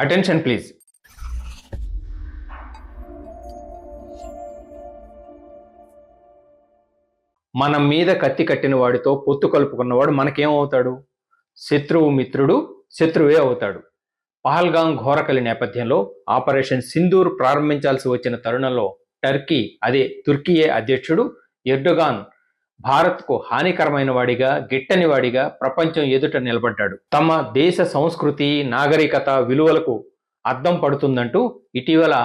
Attention please. మన మీద కత్తి కట్టిన వాడితో పొత్తు కలుపుకున్నవాడు మనకేమవుతాడు? శత్రువు మిత్రుడు, శత్రువే అవుతాడు. పహల్గాం ఘోరకలి నేపథ్యంలో ఆపరేషన్ సింధూర్ ప్రారంభించాల్సి వచ్చిన తరుణంలో టర్కీ, అదే తుర్కియే అధ్యక్షుడు ఎర్డోగాన్ భారత్కు హానికరమైన వాడిగా, గిట్టని వాడిగా ప్రపంచం ఎదుట నిలబడ్డాడు. తమ దేశ సంస్కృతి, నాగరికత, విలువలకు అద్దం పడుతుందంటూ ఇటీవల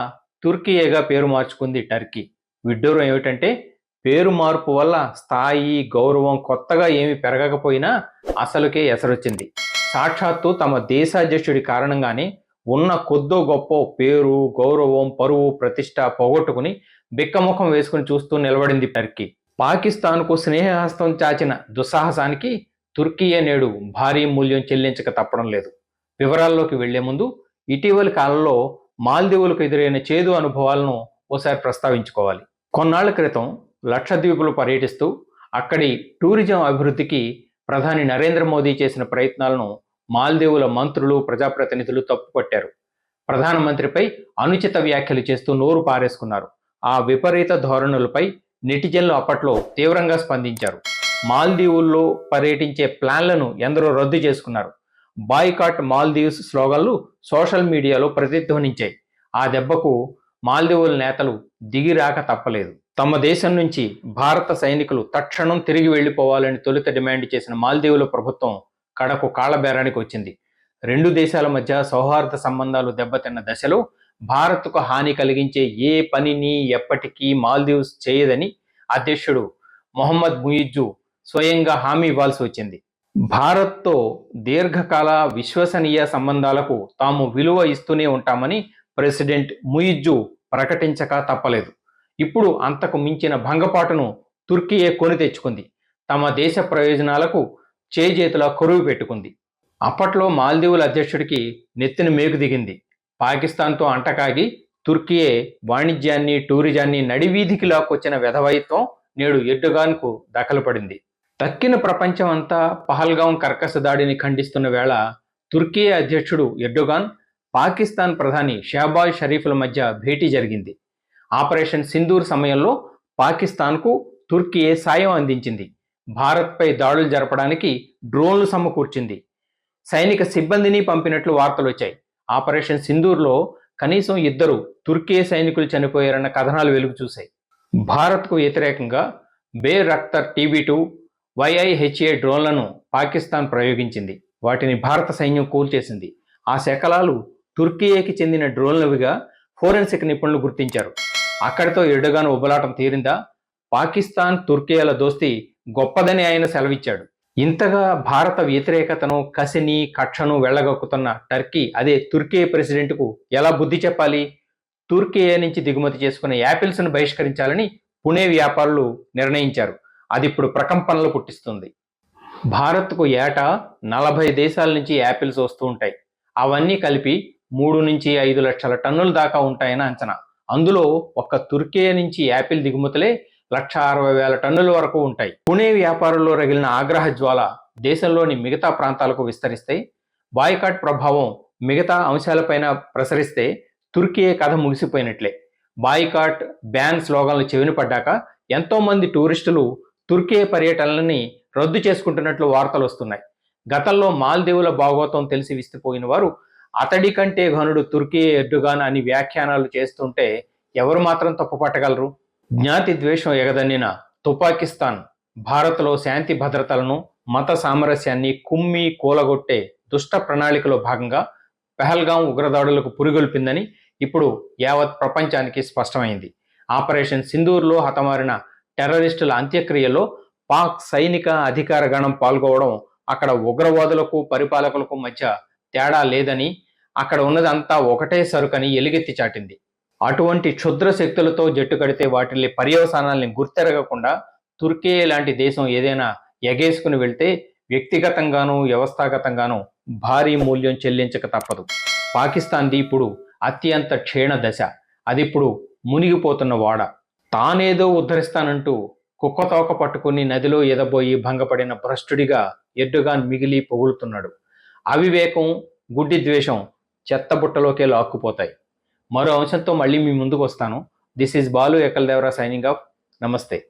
తుర్కియేగా పేరు మార్చుకుంది టర్కీ. విడ్డూరం ఏమిటంటే పేరు మార్పు వల్ల స్థాయి, గౌరవం కొత్తగా ఏమి పెరగకపోయినా అసలుకే ఎసరొచ్చింది. సాక్షాత్తు తమ దేశాధ్యక్షుడి కారణంగానే ఉన్న కొద్దో గొప్ప పేరు, గౌరవం, పరువు, ప్రతిష్ట పోగొట్టుకుని బిక్కముఖం వేసుకుని చూస్తూ నిలబడింది టర్కీ. పాకిస్తాన్కు స్నేహహస్తం చాచిన దుస్సాహసానికి తుర్కీయే నేడు భారీ మూల్యం చెల్లించక తప్పడం లేదు. వివరాల్లోకి వెళ్లే ముందు ఇటీవలి కాలంలో మాల్దీవులకు ఎదురైన చేదు అనుభవాలను ఓసారి ప్రస్తావించుకోవాలి. కొన్నాళ్ల క్రితం లక్షద్వీపులు పర్యటిస్తూ అక్కడి టూరిజం అభివృద్ధికి ప్రధాని నరేంద్ర మోదీ చేసిన ప్రయత్నాలను మాల్దీవుల మంత్రులు, ప్రజాప్రతినిధులు తప్పుపట్టారు. ప్రధానమంత్రిపై అనుచిత వ్యాఖ్యలు చేస్తూ నోరు పారేసుకున్నారు. ఆ విపరీత ధోరణులపై నెటిజన్లు అప్పట్లో తీవ్రంగా స్పందించారు. మాల్దీవుల్లో పర్యటించే ప్లాన్లను ఎందరో రద్దు చేసుకున్నారు. బాయ్కాట్ మాల్దీవ్స్ స్లోగన్లు సోషల్ మీడియాలో ప్రతిధ్వనించాయి. ఆ దెబ్బకు మాల్దీవుల నేతలు దిగిరాక తప్పలేదు. తమ దేశం నుంచి భారత సైనికులు తక్షణం తిరిగి వెళ్లిపోవాలని తొలుత డిమాండ్ చేసిన మాల్దీవుల ప్రభుత్వం కడకు కాళ్లబేరానికి వచ్చింది. రెండు దేశాల మధ్య సౌహార్ద సంబంధాలు దెబ్బతిన్న దశలో భారత్కు హాని కలిగించే ఏ పనిని ఎప్పటికీ మాల్దీవ్స్ చేయదని అధ్యక్షుడు మొహమ్మద్ ముయిజ్జు స్వయంగా హామీ ఇవ్వాల్సి వచ్చింది. భారత్తో దీర్ఘకాల విశ్వసనీయ సంబంధాలకు తాము విలువ ఇస్తూనే ఉంటామని ప్రెసిడెంట్ ముయిజ్జు ప్రకటించక తప్పలేదు. ఇప్పుడు అంతకు మించిన భంగపాటును తుర్కీయే కొని తెచ్చుకుంది. తమ దేశ ప్రయోజనాలకు చేజేతులా కొరువు పెట్టుకుంది. అప్పట్లో మాల్దీవుల అధ్యక్షుడికి నెత్తిన మేకు దిగింది. పాకిస్తాన్తో అంటకాగి తుర్కీయే వాణిజ్యాన్ని, టూరిజాన్ని నడివీధికి లాక్కొచ్చిన వెధవైత్వం నేడు ఎర్డోగాన్కు దఖలుపడింది. తక్కిన ప్రపంచం అంతా పహల్గాం కర్కశ దాడిని ఖండిస్తున్న వేళ తుర్కీ అధ్యక్షుడు ఎర్డోగాన్, పాకిస్తాన్ ప్రధాని షహబాజ్ షరీఫ్ల మధ్య భేటీ జరిగింది. ఆపరేషన్ సింధూర్ సమయంలో పాకిస్తాన్కు తుర్కీయే సాయం అందించింది. భారత్పై దాడులు జరపడానికి డ్రోన్లు సమకూర్చింది. సైనిక సిబ్బందిని పంపినట్లు వార్తలు వచ్చాయి. ఆపరేషన్ సింధూర్లో కనీసం 2 తుర్కీ సైనికులు చనిపోయారన్న కథనాలు వెలుగు చూశాయి. భారత్కు వ్యతిరేకంగా బేర్ అఖ్తర్ TB2, YIHA డ్రోన్లను పాకిస్తాన్ ప్రయోగించింది. వాటిని భారత సైన్యం కూల్చేసింది. ఆ శకలాలు తుర్కీకి చెందిన డ్రోన్లవిగా ఫోరెన్సిక్ నిపుణులు గుర్తించారు. అక్కడితో ఎర్డోగాన్ ఉబలాటం తీరిందా? పాకిస్తాన్, తుర్కీల దోస్తీ గొప్పదని ఆయన సెలవిచ్చాడు. ఇంతగా భారత వ్యతిరేకతను, కసిని, కక్షను వెళ్లగక్కుతున్న టర్కీ, అదే తుర్కీ ప్రెసిడెంట్కు ఎలా బుద్ధి చెప్పాలి? తుర్కీ నుంచి దిగుమతి చేసుకున్న యాపిల్స్ను బహిష్కరించాలని పుణే వ్యాపారులు నిర్ణయించారు. అది ఇప్పుడు ప్రకంపనలు పుట్టిస్తుంది. భారత్కు ఏటా 40 దేశాల నుంచి యాపిల్స్ వస్తూ ఉంటాయి. అవన్నీ కలిపి 3 నుంచి 5 లక్షల టన్నుల దాకా ఉంటాయని అంచనా. అందులో ఒక్క తుర్కీ నుంచి యాపిల్ దిగుమతులే 1,60,000 టన్నుల వరకు ఉంటాయి. పుణే వ్యాపారుల్లో రగిలిన ఆగ్రహ జ్వాల దేశంలోని మిగతా ప్రాంతాలకు విస్తరిస్తే, బాయ్కాట్ ప్రభావం మిగతా అంశాలపైన ప్రసరిస్తే తుర్కీ కథ ముగిసిపోయినట్లే. బాయ్కాట్, బ్యాన్ స్లోగన్లు చెవిన పడ్డాక ఎంతోమంది టూరిస్టులు తుర్కీ పర్యటనలని రద్దు చేసుకుంటున్నట్లు వార్తలు వస్తున్నాయి. గతంలో మాల్దీవుల భాగోతం తెలిసి విస్తుపోయిన వారు అతడి కంటే ఘనుడు తుర్కీ ఎర్డోగాన్ అని వ్యాఖ్యానాలు చేస్తుంటే ఎవరు మాత్రం తప్పుపట్టగలరు? జ్ఞాతి ద్వేషం ఎగదన్నిన తుపాకిస్తాన్ భారత్లో శాంతి భద్రతలను, మత సామరస్యాన్ని కుమ్మి కూలగొట్టే దుష్ట ప్రణాళికలో భాగంగా పహల్గాం ఉగ్రదాడులకు పురిగొల్పిందని ఇప్పుడు యావత్ ప్రపంచానికి స్పష్టమైంది. ఆపరేషన్ సింధూర్లో హతమారిన టెర్రరిస్టుల అంత్యక్రియలో పాక్ సైనిక అధికార గణం పాల్గొవడం అక్కడ ఉగ్రవాదులకు, పరిపాలకులకు మధ్య తేడా లేదని, అక్కడ ఉన్నదంతా ఒకటే సరుకని ఎలుగెత్తి చాటింది. అటువంటి క్షుద్ర శక్తులతో జట్టు కడితే వాటి పర్యవసానాల్ని గుర్తెరగకుండా తుర్కీ లాంటి దేశం ఏదైనా ఎగేసుకుని వెళ్తే వ్యక్తిగతంగానూ, వ్యవస్థాగతంగానూ భారీ మూల్యం చెల్లించక తప్పదు. పాకిస్తాన్ది ఇప్పుడు అత్యంత క్షీణ దశ. అదిప్పుడు మునిగిపోతున్న వాడ. తానేదో ఉద్ధరిస్తానంటూ కుక్కతోక పట్టుకుని నదిలో ఎదబోయి భంగపడిన భ్రష్టుడిగా ఎర్డోగాన్ మిగిలి పొగులుతున్నాడు. అవివేకం, గుడ్డి ద్వేషం చెత్తబుట్టలోకే లాక్కుపోతాయి. మరో అంశంతో మళ్ళీ మీ ముందుకు వస్తాను. This is Balu ఏకల్ Devara signing off. నమస్తే.